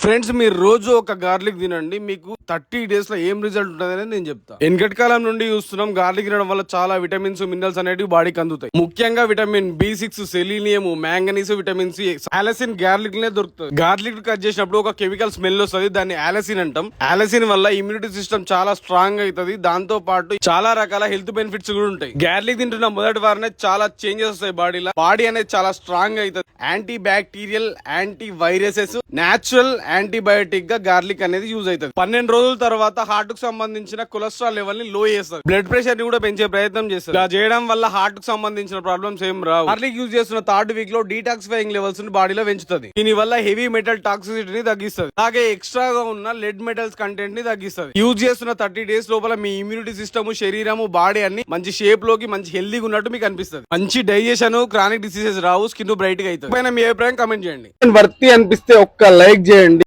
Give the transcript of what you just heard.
Friends, మీరు రోజు ఒక గార్లిక్ తినండి, మీకు 30 days లో ఏం రిజల్ట్ ఉంటుందని నేను చెప్తా. వెనకటి కాలం నుండి చూస్తున్నాం, గార్లిక్ తినడం వల్ల చాలా విటమిన్స్, మినరల్స్ అనేవి బాడీకి అందుతాయి. ముఖ్యంగా vitamin B6, selenium, manganese, vitamin C, allicin garlic లనే దొరుకుతుంది. గార్లిక్ కట్ చేసినప్పుడు ఒక కెమికల్ స్మెల్ వస్తుంది, దాన్ని ఆలసిన్ అంటాం. ఆలసిన్ వల్ల ఇమ్యూనిటీ సిస్టమ్ చాలా స్ట్రాంగ్ అవుతుంది. దాంతో పాటు చాలా రకాల హెల్త్ బెనిఫిట్స్ కూడా ఉంటాయి. గార్లిక్ తింటున్న మొదటి వారనే చాలా చేంజెస్ వస్తాయి బాడీలో. బాడీ అనేది చాలా స్ట్రాంగ్ అవుతుంది. Anti bacterial, anti viruses, natural antibiotic గా గార్లిక్ అనేది యూజ్ అవుతుంది. 12 రోజుల తర్వాత హార్ట్ కు సంబంధించిన కొలెస్ట్రాల్ లెవెల్ ని లో చేస్తుంది. బ్లడ్ ప్రెషర్ ని కూడా పెంచే ప్రయత్నం చేస్తుంది. ఇలా చేయడం వల్ల హార్ట్ కు సంబంధించిన ప్రాబ్లమ్స్ ఏం రావు. గార్లిక్ యూజ్ చేస్తున్న 3rd వీక్ లో డీటాక్సిఫైయింగ్ లెవెల్స్ ని బాడీలో పెంచుతుంది. దీని వల్ల హెవీ మెటల్ టాక్సిసిటీని తగ్గిస్తుంది. అలాగే ఎక్స్ట్రాగా ఉన్న లెడ్ మెటల్స్ కంటెంట్ ని తగ్గిస్తుంది. యూజ్ చేస్తున్న 30 days లోపల మీ ఇమ్యూనిటీ సిస్టమ్, శరీరము, బాడీ అన్ని మంచి షేప్ లోకి మంచి హెల్దీగా ఉన్నట్టు మీకు అనిపిస్తుంది. మంచి డైజెషన్, క్రానిక్ డిసీజెస్ రావు, స్కిన్ బ్రైట్ గా అవుతుంది. మీ అభిప్రాయం కమెంట్ చేయండి. వర్తి అనిపిస్తే ఒక్క లైక్ చేయండి.